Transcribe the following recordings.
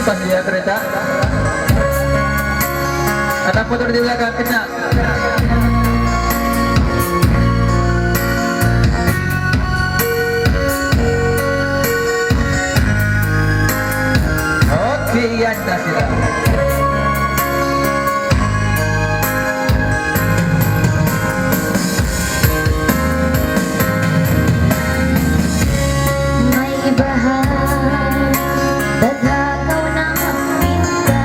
Pas dia kereta. Ada motor di belakang kena. Oke, yan na sila. May bahay, dagagaw ng minda.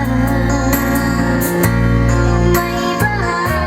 May bahay,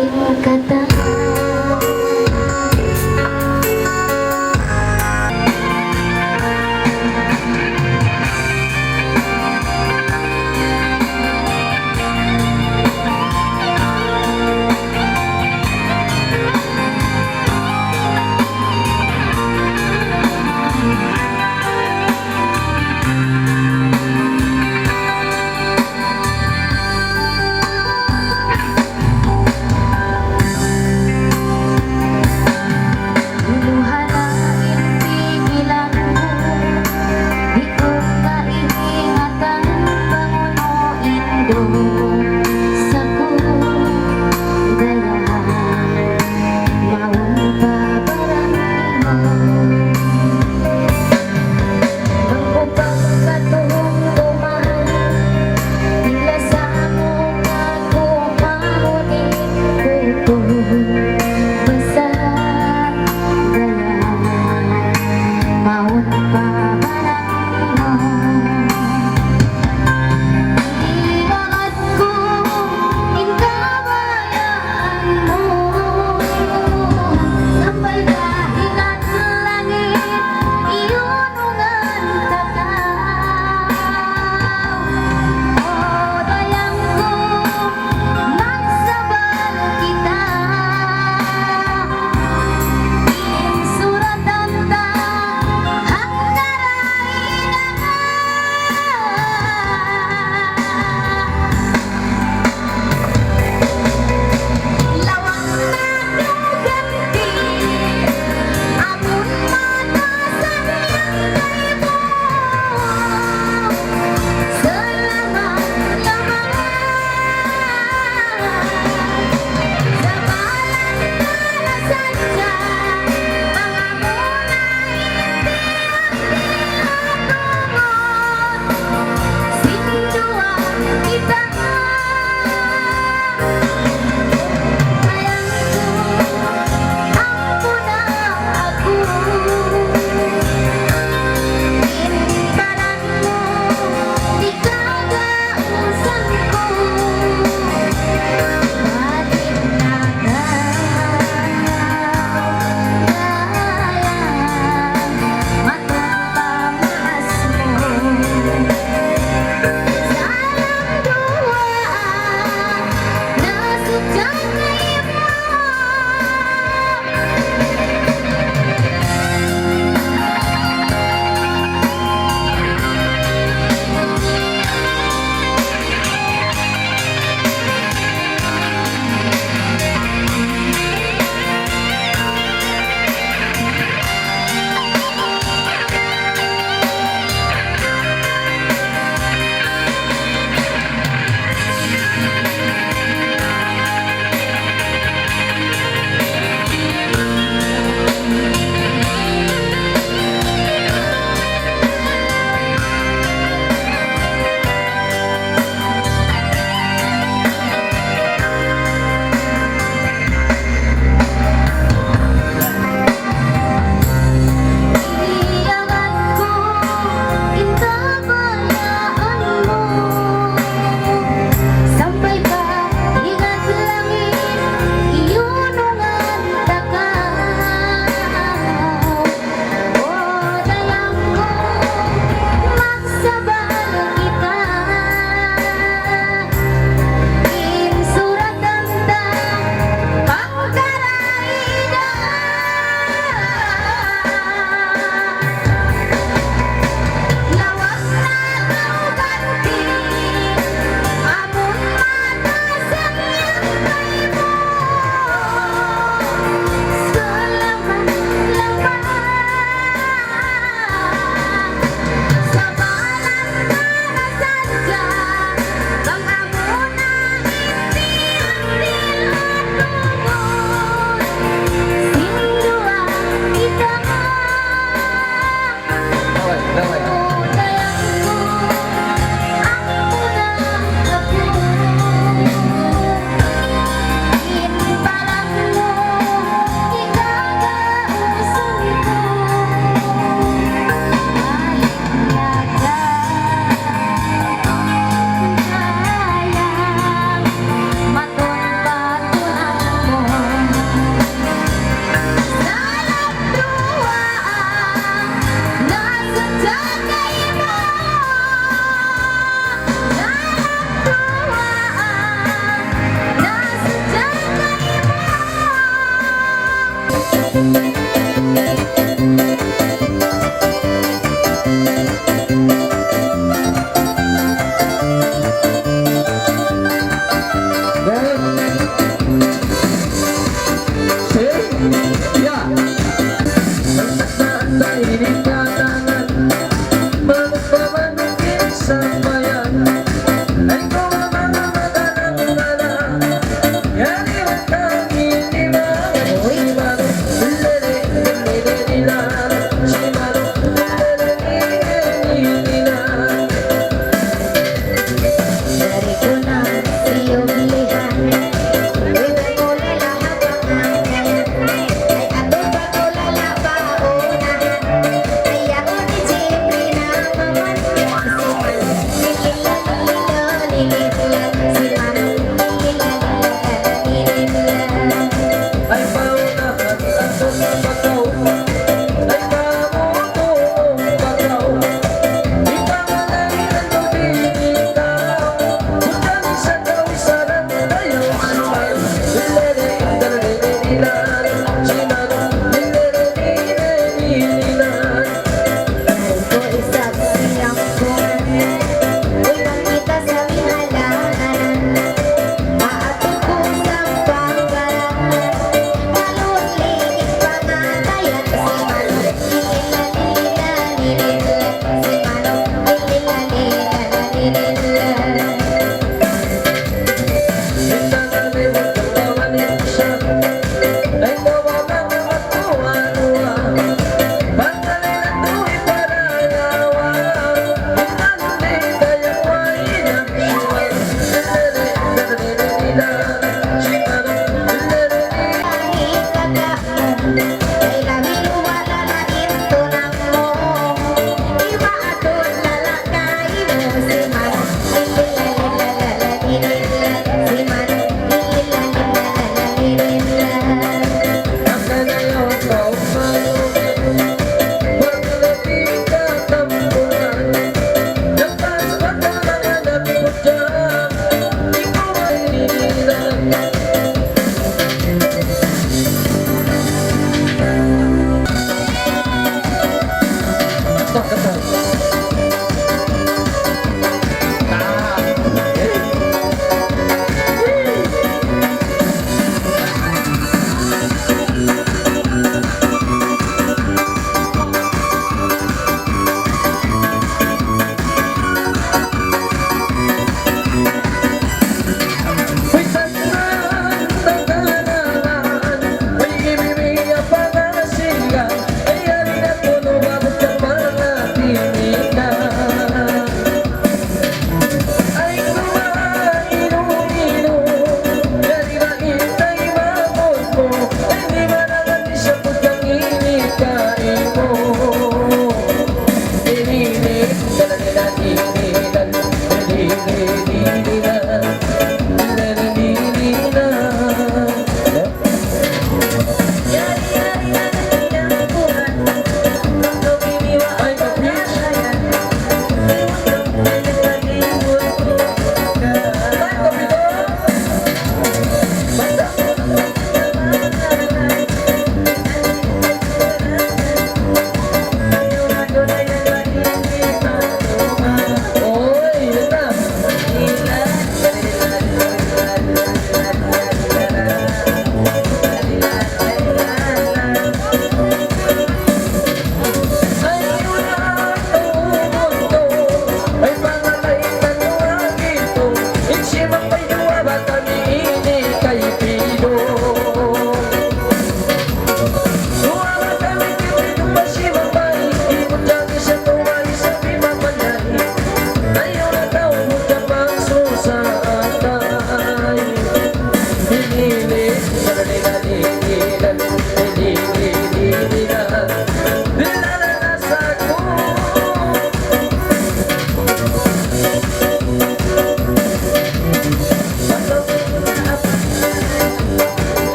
aking katawan.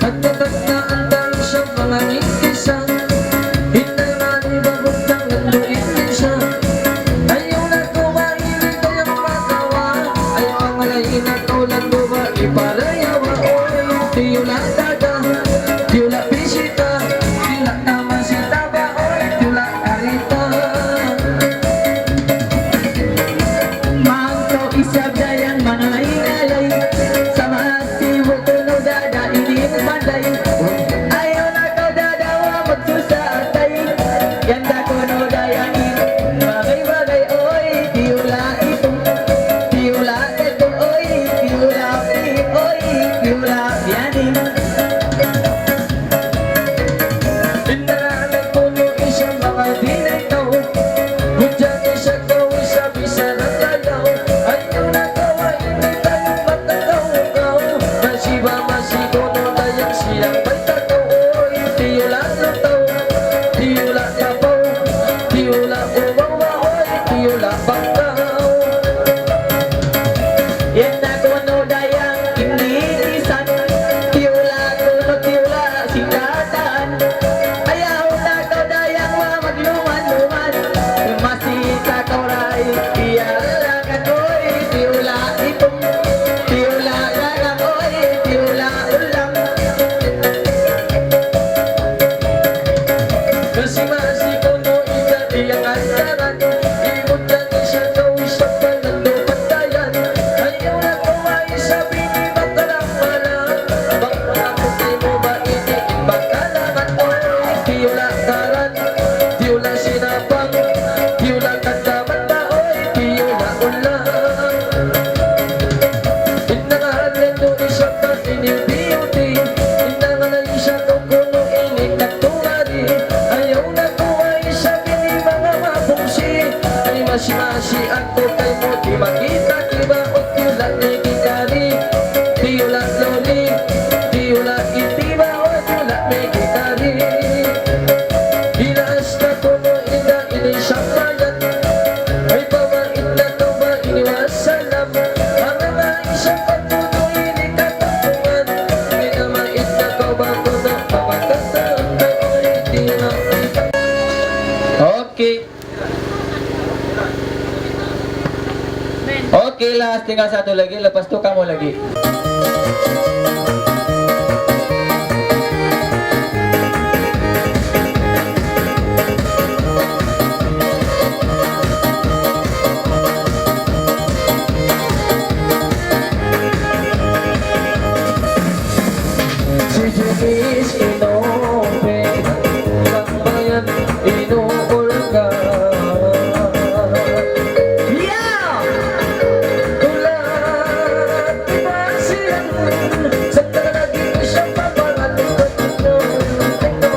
Nagtatagdaan tayo sa mga nitisan. Hinarani babot ng nanduin din siya. Ayaw na kumainit kayang magawa. Ayaw ang alayin na kaulan ba ipalayawa. Oy, tiyula daga, tiyula bisita, tiyula naman si taba. Oy, tiyula arita. Mangkaw isab dayan manalay-alay. Sa mga siwo tunaw dada ining banday. Ayaw na kaw dadawa magsusatay. Ganda ko no dayanin bagay-bagay. Oy, tiyula ito, tiyula ito. Oy, tiyula ito. Oy, tiyula yanin. Pinaralan ko no isang mga dinaytaw. Hudyang isa ko isa-bisa ng talaw. Ayaw na kaw ay hindi tayo matagaw-gaw. Masiba-masigo no dayang silang may tataw. Oy, tiyula lutaw, tiyula tapaw, tiyula umawa. Oy, tiyula bangkaw. Yan na ko no dayang inilisan. Tiyula ko no tiyula singatan. Ayaw na kaw dayang mamagluman-luman. Masita kaw ray iyalakan. Oy, tiyula itong, tiyula lalang. Oy, tiyula ulang. Masi-masi ko no ikan iyang andaran. Imod yan isa kaw isa palalo pantayan. Ayaw na ko ay sabi ni makalang-malang. Baka ko kay mo ba iniin bakalangan. Oy, tiyula karan, tiyula sinapang, tiyula kandamata. Oy, tiyula ulang. Inangalan no isa ka ining beauty. Inangalan isa ko kuno ining nagtungari. Ayaw na ko ay sabi ni mga mabungsi. Ay masi-masi ako kay mo di makita. Diba o tiyula ni gitari, tiyula loli, tiyula itiba. O tiyula ni gitari. Hinaas na kuno ina inisang bayan. Ay pamait na to ba iniwasalam. Ang mga isang pagpuno inikatapungan. Ay namait na ko ba ko na pamagkataan. Ay di na kita. Okay. Okay, last tinggal satu lagi. Lepas tu kamu lagi. Si Jumis inompe, Sambayan inuulga. Yeah! Tulad pasiyan sa talaging siyang papangatulad mo. Pick up,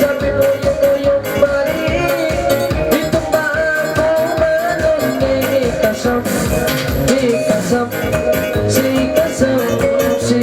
sabi mo yung mali. Itong ba ako manong ikasam, ikasam, si kasam, si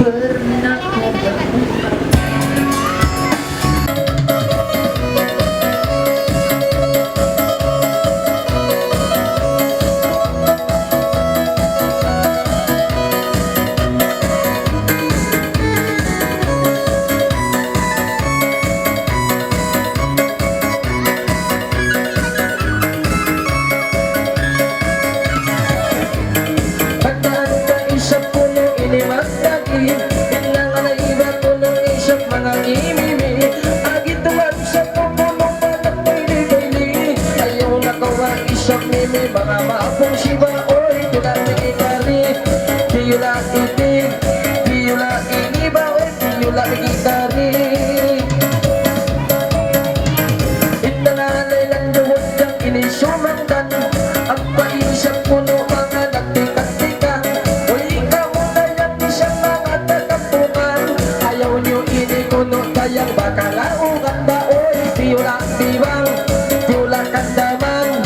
pernah mga mapong siba, oy, tula nagitari, tula itig, tula iniba, oy, tula nagitari. Itanalay lang doon kang inisumandan, ang paisang puno mga nagtikat-tikat, oy, ikaw na yan isang mga tatampungan, ayaw niyo inikuno kayang bakalaugan ba, oy, tula tibang, tula kandaman,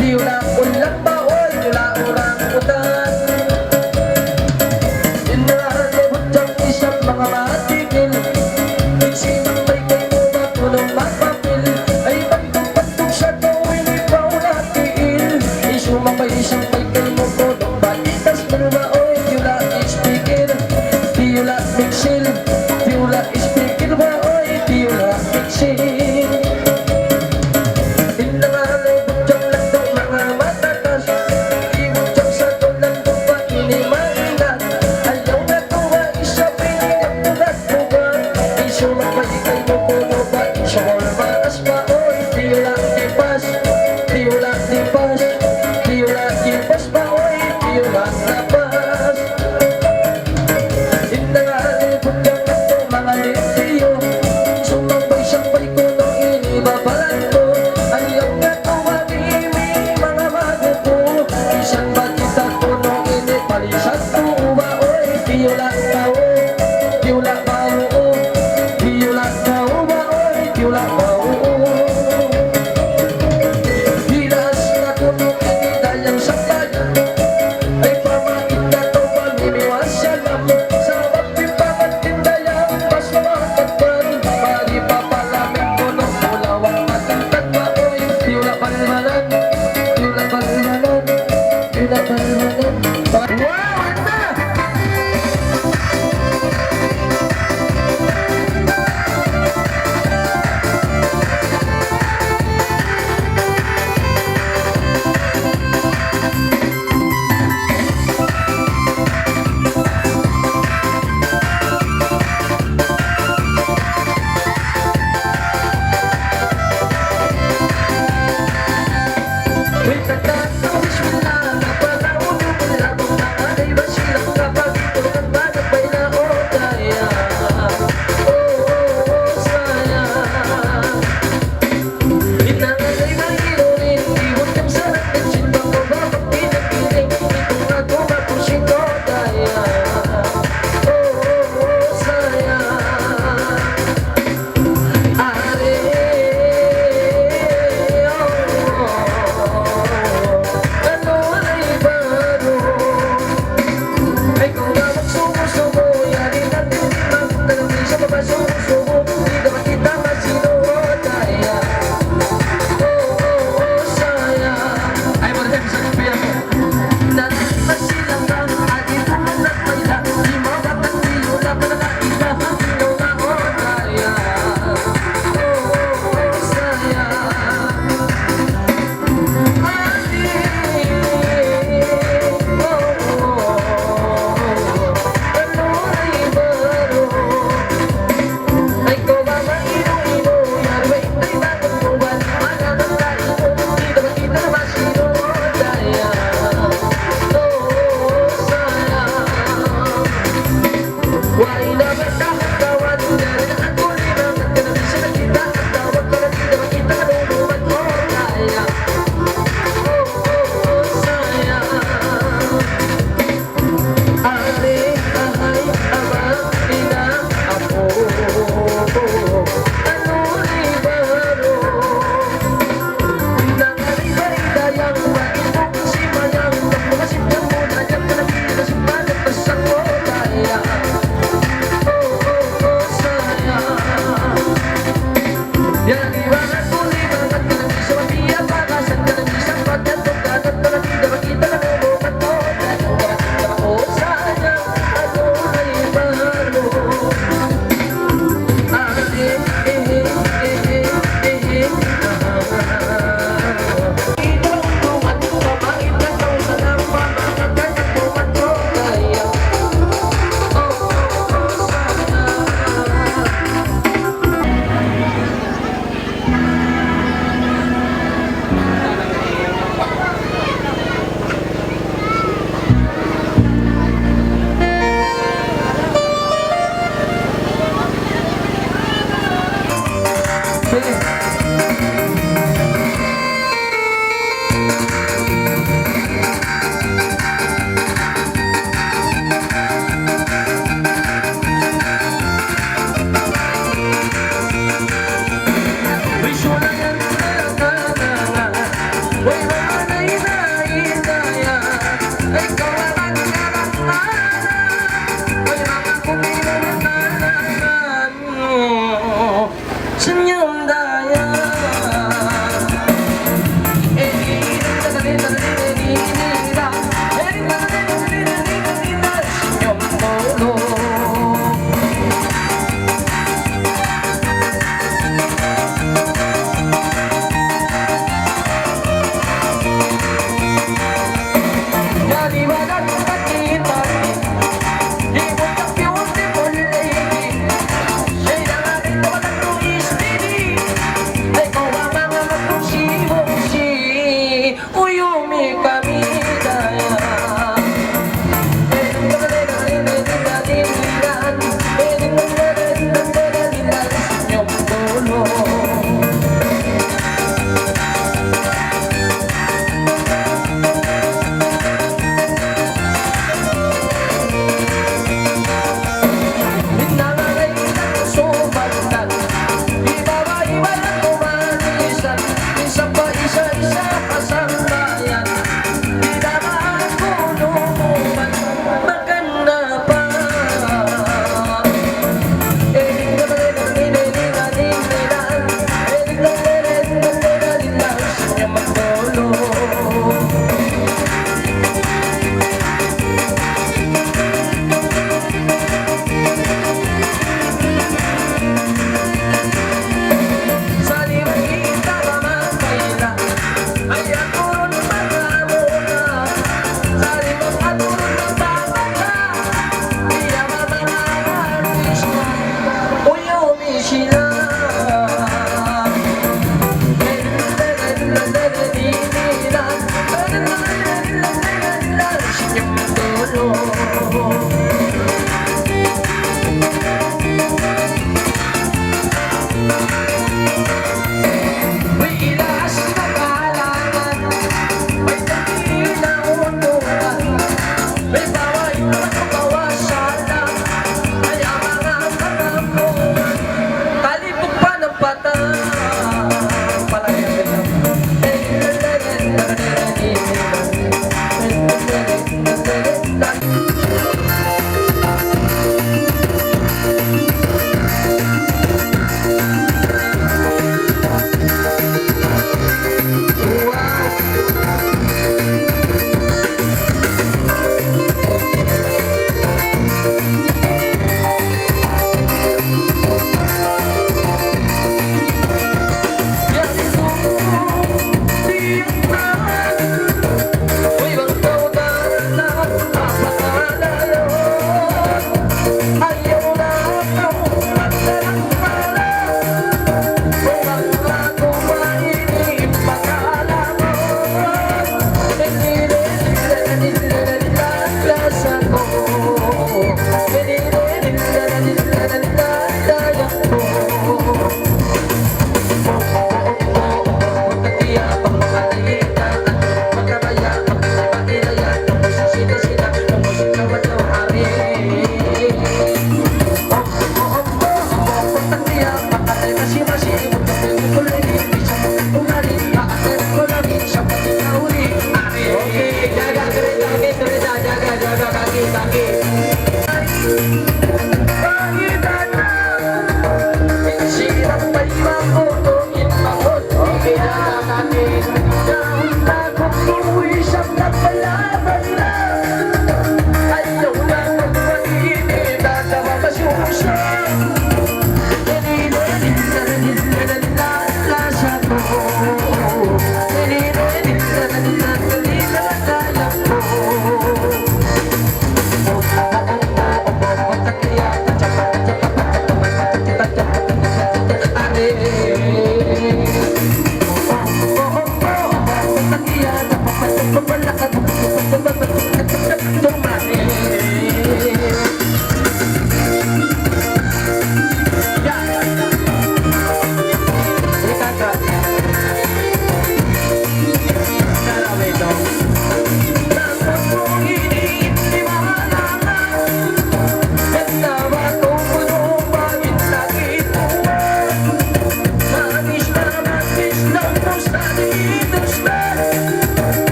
tula ulang ba, oy, tula urang utan. Inaralabot ang isang mga matigil, nagsimantay kay mo ba tulong mapapil, ay pagtong-pagtong sa gawin ikaw natiin, isumabay isang may kay mo tulong balitas mo ba, oy, tula speaker, tula mixil, tula speaker ba, oy, tula mixil. Tula di pas, tula pinapahanan. Wow! Anda! Wait, wish mo na na panahon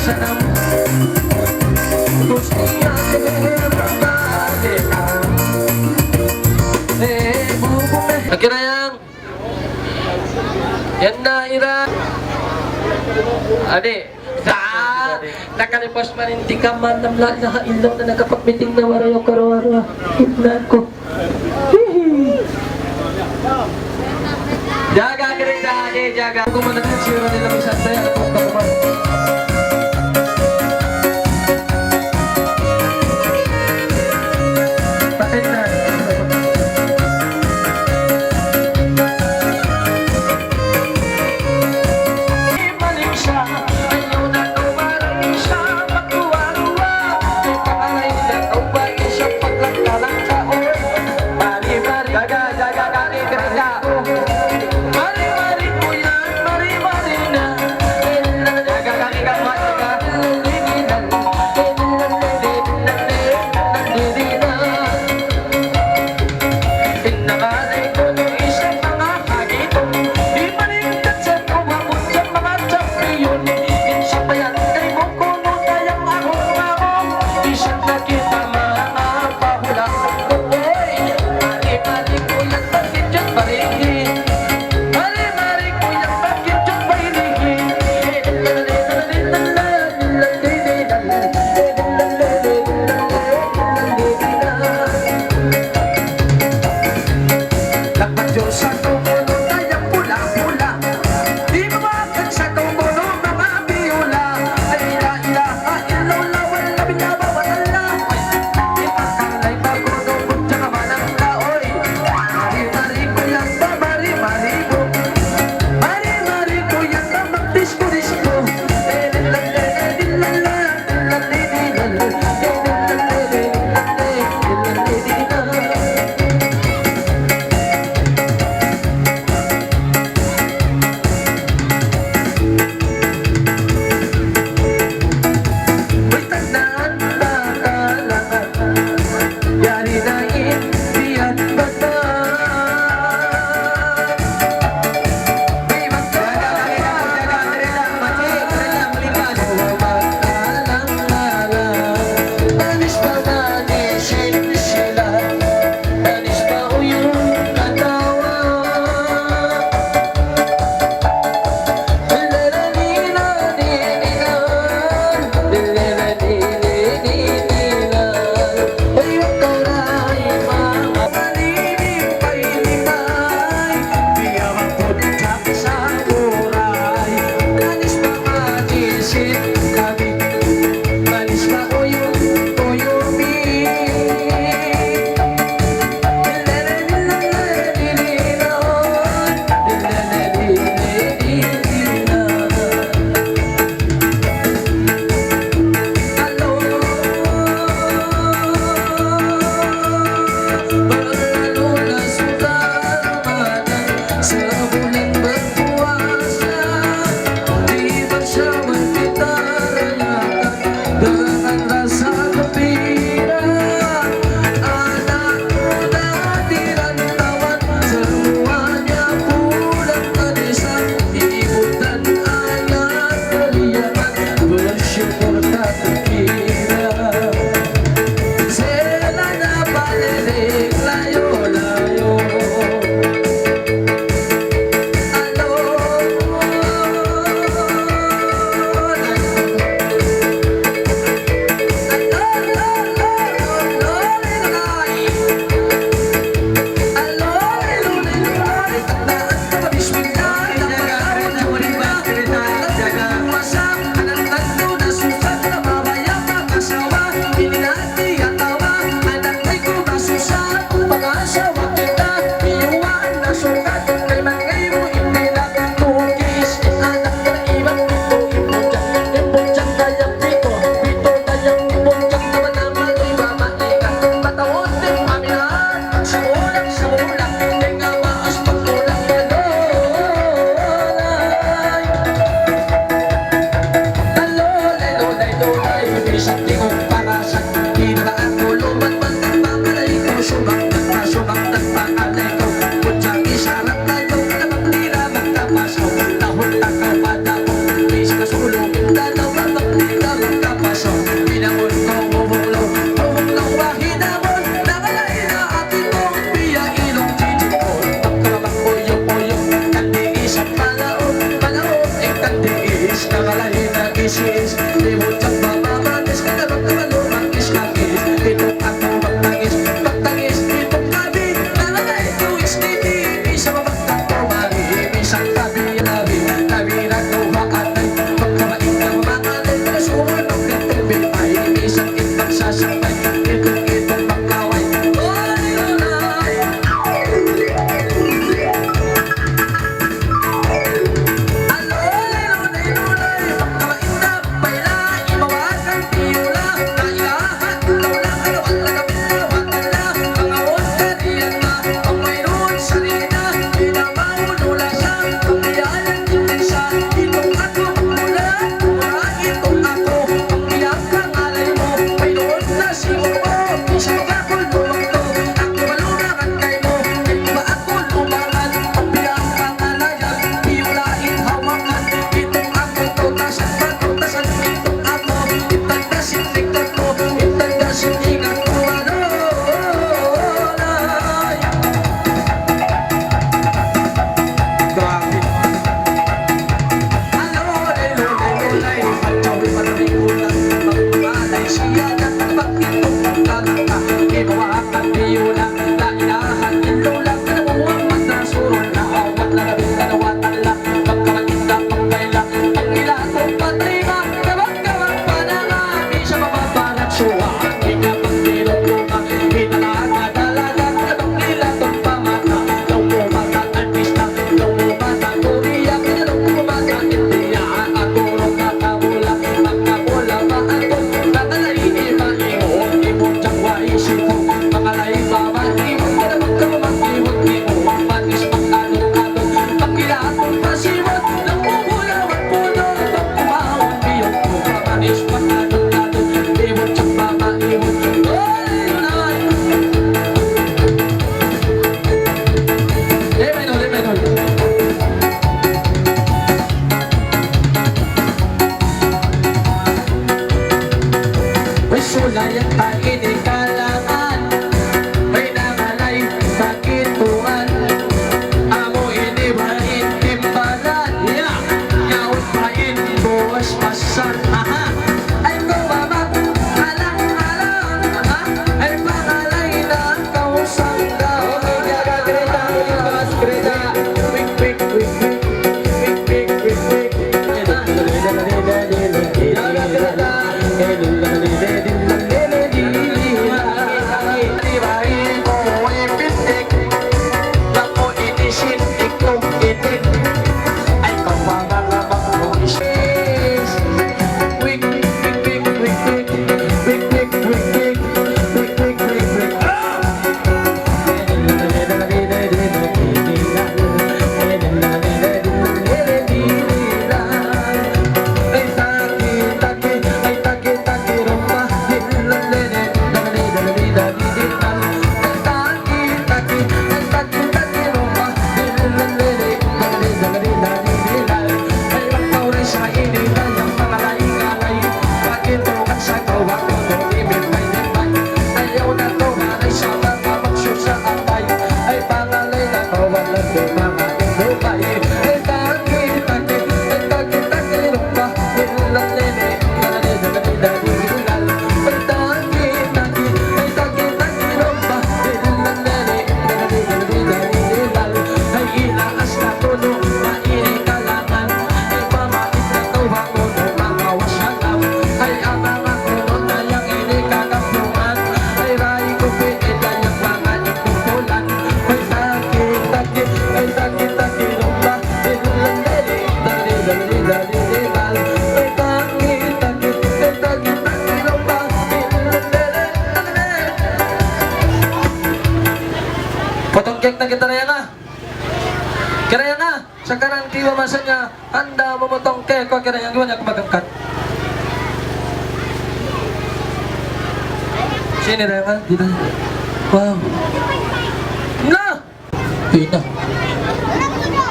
sanam gusto niya mabalikan Nagkirayang yan na ira adi nakalipas man hindi ka man namla na ilaw na nagkapagmiting na warayo karo-waro hipnan ko jaga kereta adi jaga aku mendengar siapa di dalam santai aku tak kis Kakalahin na kisis Di mo tiyang mamamanis Kakalong kamalumang kis-kakis Itong ako magtangis Magtangis itong gabi Nalalay tuwis niti Bisa mabagtang kumari Bisang gabi labi Labi na kuhaan ay Pagkamain na mamangalay Kasunod ng katubig ay Bisang itong sasakay Itong pagkaway Oy, lulay Sulayan tayo di kalangan May nangalay sa kituan Amo ini bain timbalan Yaon bain buwas pasan Ay kumabak alang-alang Ay pangalay na kausang daw Greta, Greta Quick, quick, quick, quick Quick, quick, quick, Potong na kita na yan Kaya nga, sa kanang tiwa masa niya, handa mamotong ke, ko kaya yang gimana kumagangkat. Sini rin nga, dito. Wow. Na! Pina.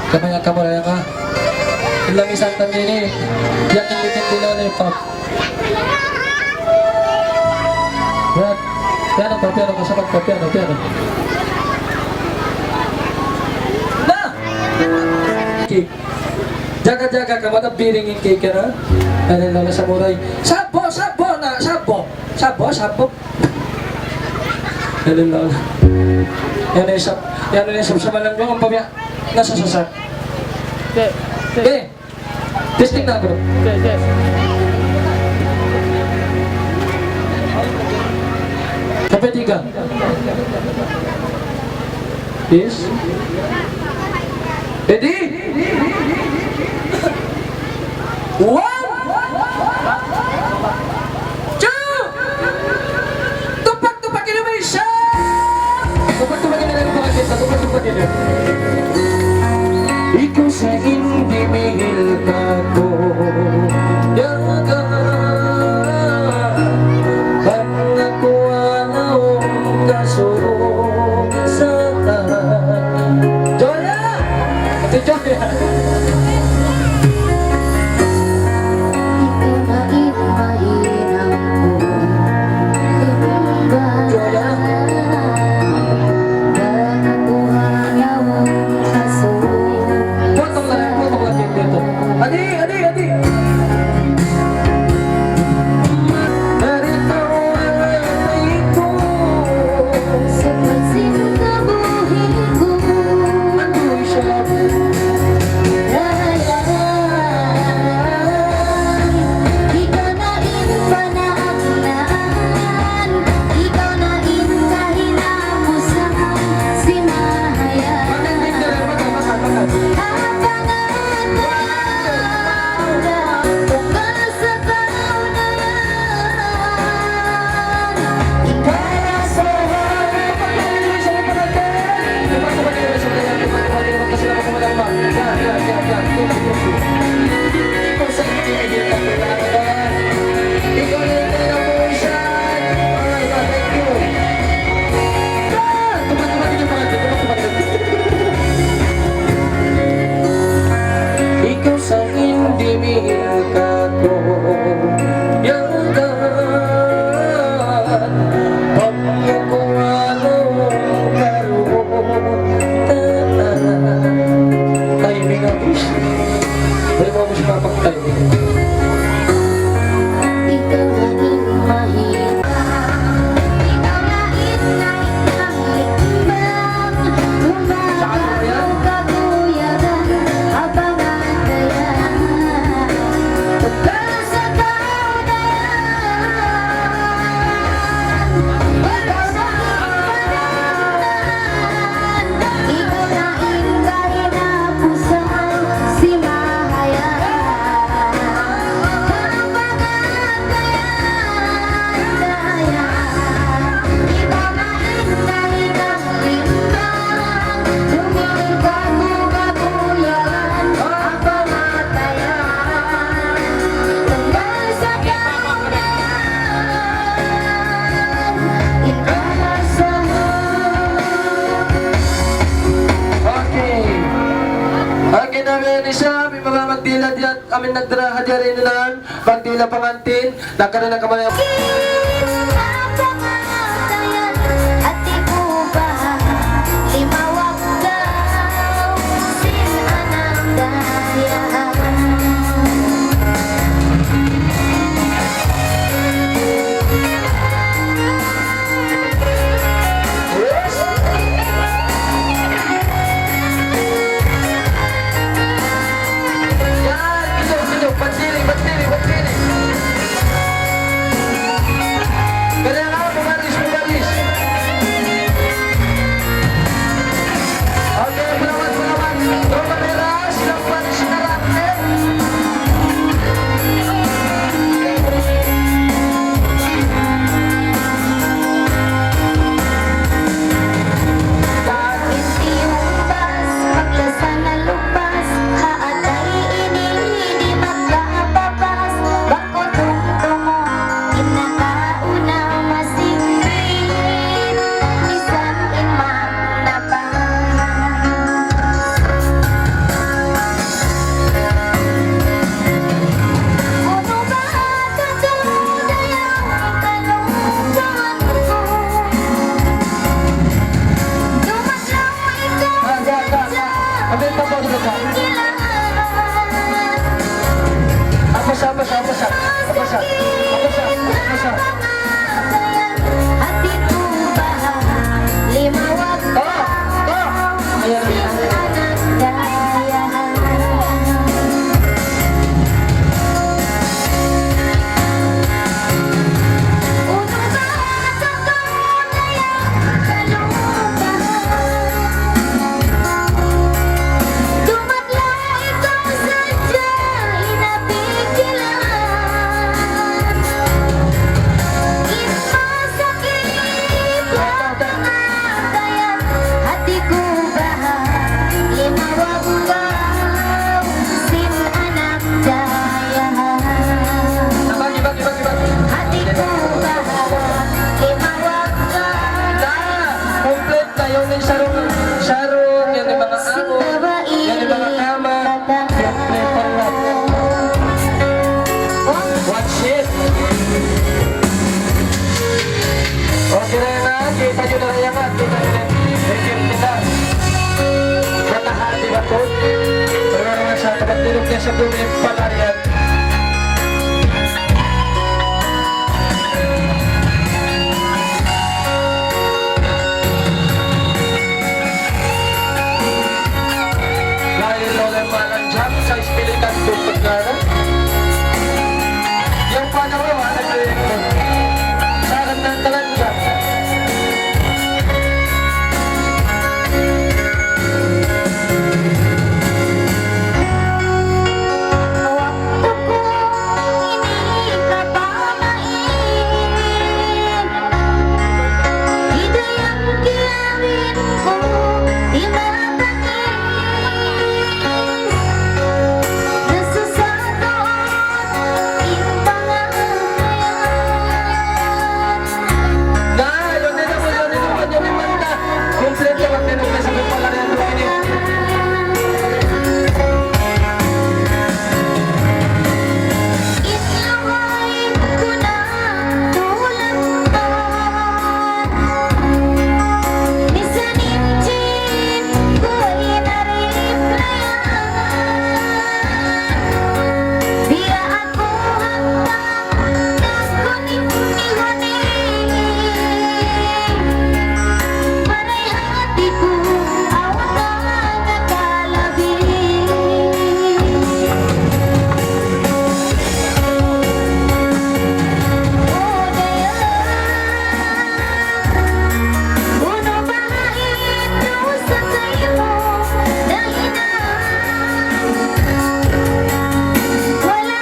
Kamaya ka mo rin nga. Ilang isang tandini, yan yung litin dilo na yung pop. Yan. Piano pa, piano ka sa piano, piano. Na! Okay. Jaga-jaga ka, matapiringin kay ka na. Ano lang na samurai. Sabo, sabo na, sabo. Sabo, sabo. Ano lang. Yan na yung sabsaban lang doon. Ang pamya, nasa sasak. Okay. Testing na bro. Kapit ka. Yes. Ready? One. Two. Tupak-tupak innovation. Tupak-tupak innovation. Tupak-tupak innovation. Ikaw sa hindi mihil ka ko. Yaga. Pag nakuha ang kaso sa Joya! Ate Joya! Potong lang dito. Adi! Narito ang atay ko. Ako'y siya. Ikaw sa hindi mihil ka ko. Yagan pagkakuha ng karutan. Timing ang push. Pwede mo siya kapag-timing. Okay namin ni siya, may mga magdila diyan, amin nagdara diyan rin nilang, magdila pangantin, nagkaroon ng kamay. Yan, video, ba't dili. kita nyo na yan at kita nyo na yung nila. Matahati ba po? Pero naman siya, kapag niya sa dumin palarian. Dahil lolang malanjak sa ispilitan kong pagkara. Yung panawawa na proyekto. Sarap ng talanjak. Waktu ko ini ka ba maingin? Ide yang gawin ko di mapangin. Nasusado iyong pangalan. Na, yun din ako, yun din ako, yun din manda. Kompleto ang tinugay sa mga palarian ko ini. Inuwain ko na tulang pa. Minsan injin ko'y na-replyan. Di ako hanggang nagkuning-iwaning. Panay hati ko awat ang nakalabing. Uno bahain mo sa kayo dahil na wala.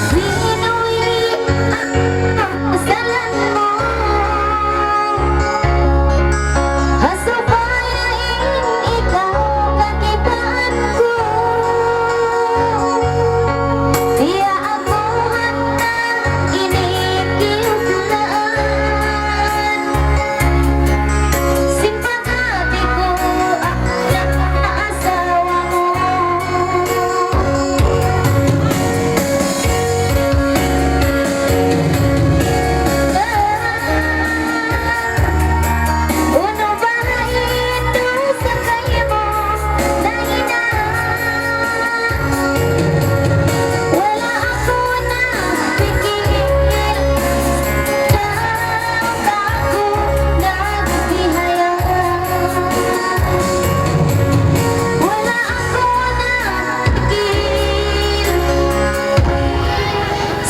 Winuwi ang kasalan mo. Hasubayain ikaw kakitaan ko. Di ako handang inikiulaan. Simpagati ko ang asawa mo. Uno bahain mo sa kayo mo dahil na wala ako na pipigil. Dapat ako nagbihaya. Wala ako na pipigil.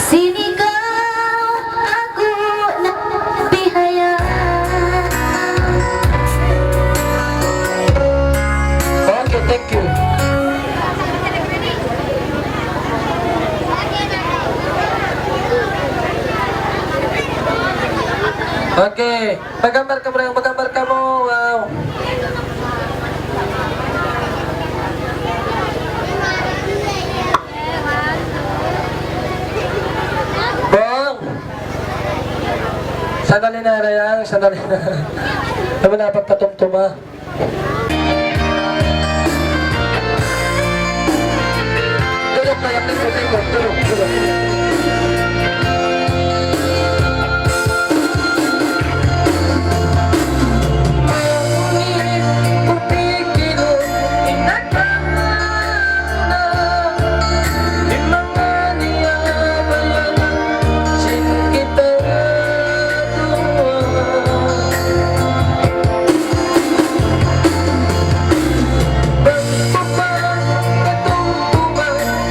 Sinigaw ako nagbihaya. Okay, thank you. Okay, maggambar ka bro, maggambar ka mo. Wow. Bong! Sandali na, Rayang, sandali na. Naman na pagkatumtuma. Tulog na, yakin ko, tulog, tulog.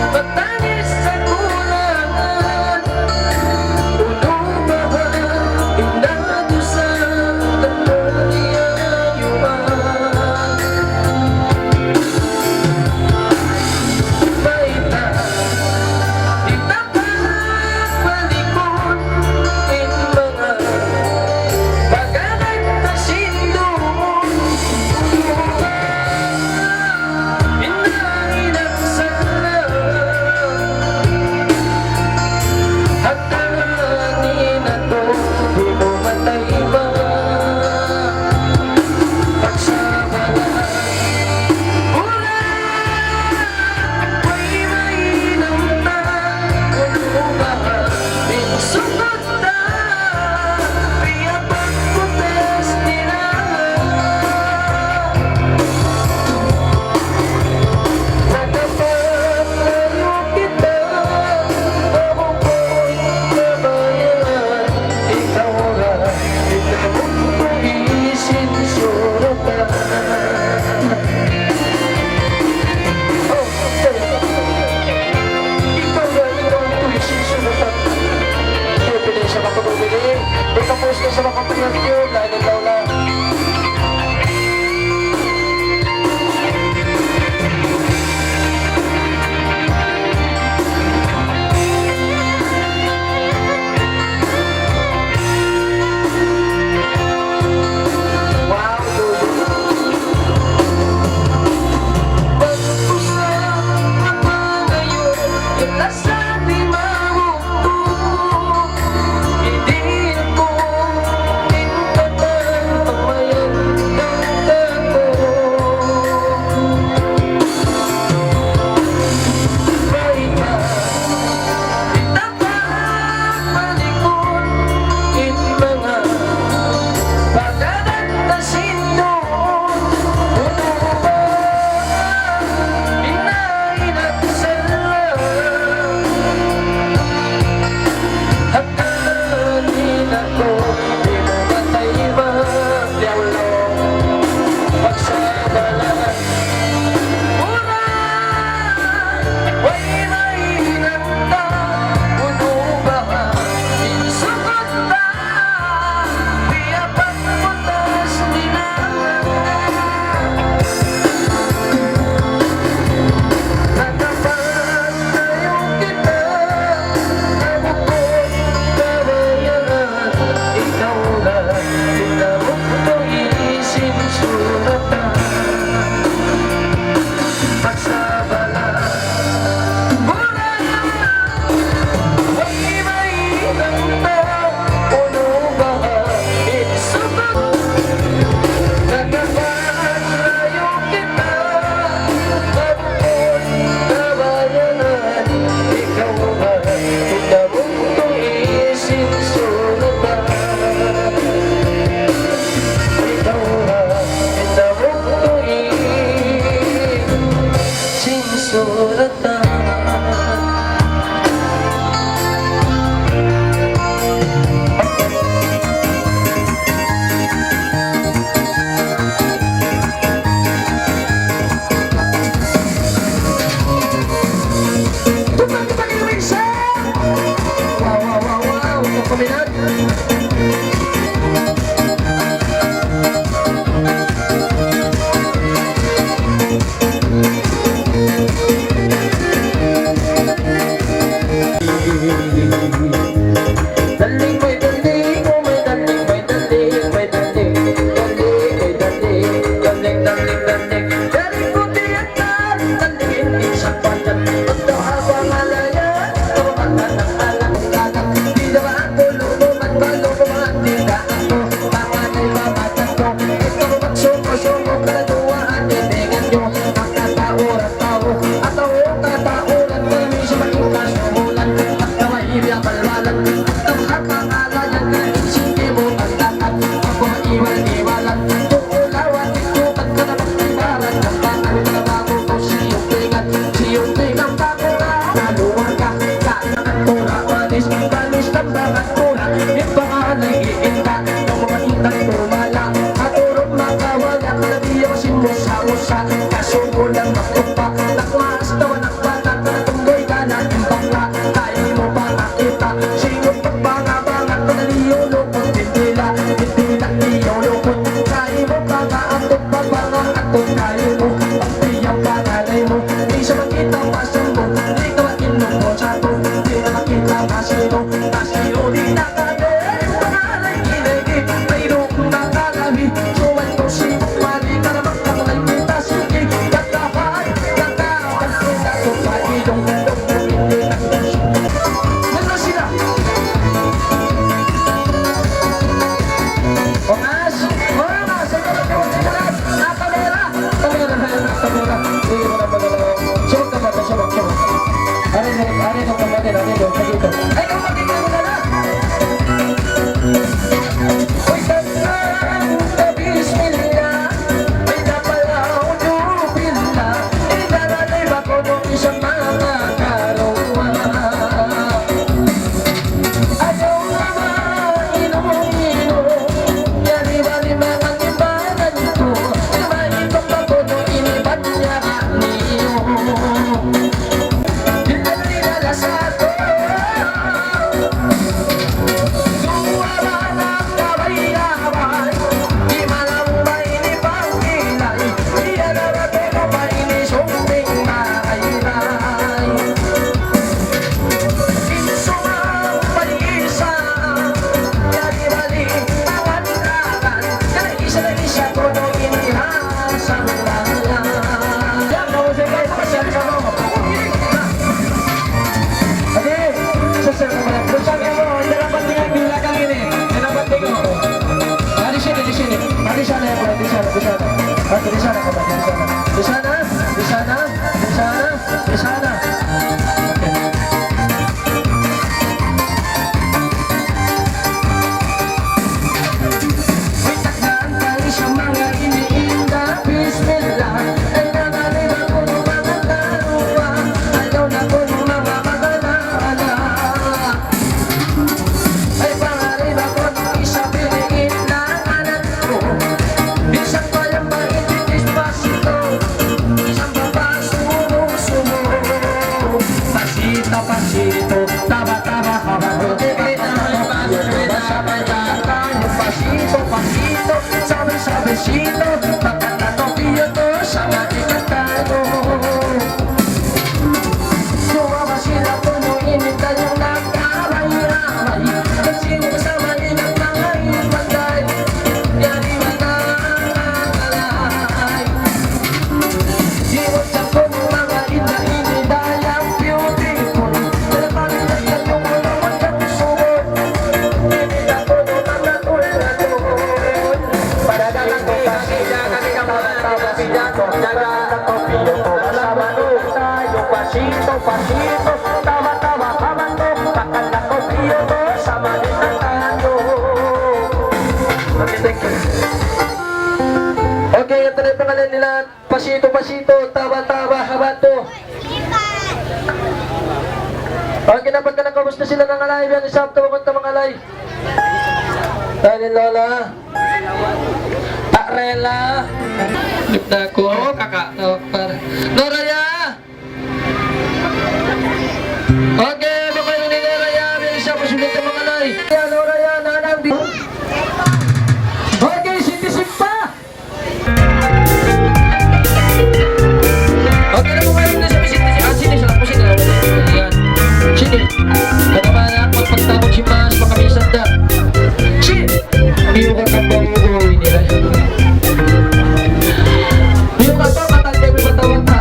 Matangis sa kulang karagdagan. Tumpang kita kayo isa! Wow, wow, wow, wow! Ito kuminat! Daling may daling, oh may daling, may daling, may daling, daling, may daling, daling, daling, daling. Daling puti at daling, daling, isang pandan. Ito habang alayan, tumakan ng alang-alang. Di naman ako luluman, maluluman, di na ako panganay mamatan ko. Ito magsuko-suko, kaluwaan, titingan nyo. Ang katauran tao, at ako katauran, kami siya maging kasumulan. At naway ibig palwalan, at ang hapangalayan na isipin mo ang lahat. Ako maiwan-iwalan, tuulawan, itukan ka na magtibaran. Ang bakal na bago ko siyong tingan bago na naluwag ka. Kaangan ko na manis, balis ng bangat ko na yung pangalay iinta, yung mga intang tumala. At urong makawala, kalabiyaw sinusa-usa. Kasuko lang makupa, naklas tawa ng bata, katunggoy ka na yung bakla. Kaya mo ba nakita, sino pagbangabangat, panaliyo lukot, tindila, iyo lukot. Kaya mo ba kaantong pabangaatong, kaya mo, pagtiyaw ka nalay mo. Di siya makita pasang mo, di ka makinom mo sa to. Di na makita pasino, pasino di na kayo. Pangalay kinigit, mayroong nakalabi. Suwan ko si Mali, ka na magkakalay kita. Sige, kakahay, kakahay, kakahay, pailong, hindi na Nandun sila! Ongas! Ongas! Ito na po sila! Nakamera! Kamera! Kamera! Hindi mo na magalaw. Suwag ka ba ito? Suwag ka ba? Arin nung kapatid. Arin nung dito. Ay, kapatid ka mo na na! Uy, tanda! Bismillah! May napalaw nubila. Idalalay ba ko nung isang mga karawa? Ayaw naman inom-inom, yari-bali mga timbangan ko. Iba-ibang bagono, inibat niya niyo. Dinala sa ato, suwara ng kabay-abay. Di malang ba inipang kilay, iyan na rato na ba inisuming maayray. Insumang pag-isa, yari-bali ang andakan. Isa na isa ko nung inihasang lalan. Yan, nausay guys, pasyal ka mo. Ate, sasal ka mo lang. Sasal ka mo, dalapan din ang bilakang ini. Dalapan din ko. Di sini, di sini. Di sana ya, bro. Di sana, di sana. Di sana ka ba? Di sana. Di sana, di sana, di sana, di sana. Okay. May takdaan tayo sa mga iniinda. Bismillah. Ay nanganiba ko ng mga taruwa. Ayaw na ko ng mga magalala. Ay pangarib ako ng isa piliin na anak ko. Isang bayang mainit pasito, isang baba sumo-sumo. Pasito, pasito, taba-taba habang pasito, pasito, sabi-sabisito, pagkatatopiyo to sa matikatano. Sumama sila punuin kayong nagkaray-aray. Kasi kasama din ang mga ibagay. Yari manangalay. Siwag sa puno mga ina-inidayang beautiful. Dalapanin na kayong ulawang katusubot. Inida ko nung mga tulad. Para dalang kita kami ka mga tawasin ako. Nagkakatopiyo to sa manong pasito, pasito, tama-tama kamando. Pagkakatopiyo to sa manitangkano. Okay, thank you. Okay, ito na yung pangalan nila. Pasito, pasito, taba-taba, habato. Okay na pagka nakamusta sila ng alay, yan isang tawag ng mga alay. Dahil Lola. Rela. Dip na ako. Kaka. Tawag para. Noraya! Okay, baka yun ni Noraya. Yan isang masulit ng mga alay. Yan, Noraya. Nanang di. Okay, sinisip pa. Okay na po kayo na sa sinisip. Ah, sinisip. Ako sinisip. Yan. Sini. Katabanak, magpagtabog si Mas, makamisang da. Sini. Hindi ko kapang uwi nila. Hindi ko kapang katanda mo sa tawag na.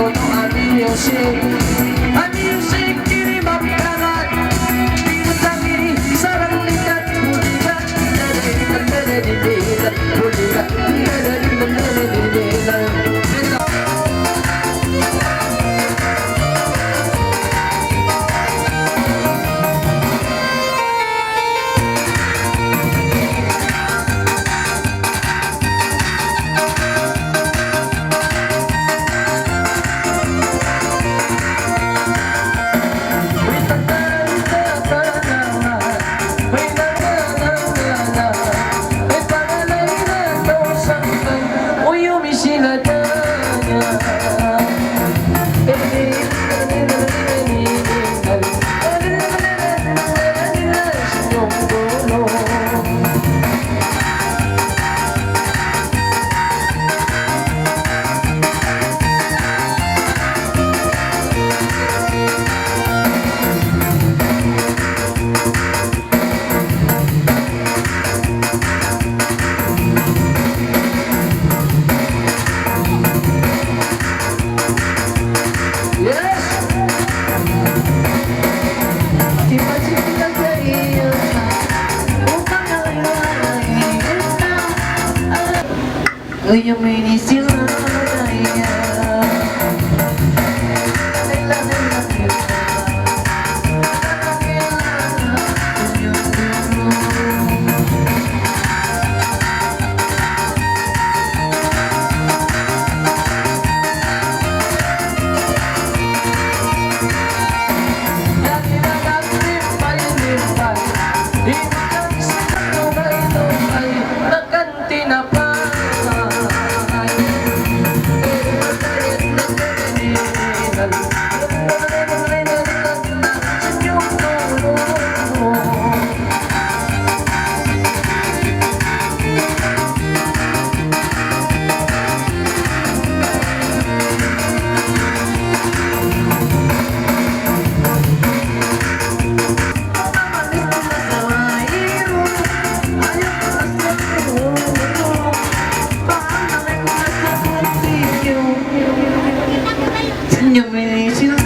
kono ami music kirimakkaran Utami sarang likat bulikat Bulikat Bulikat Uyumini sila Senyum ini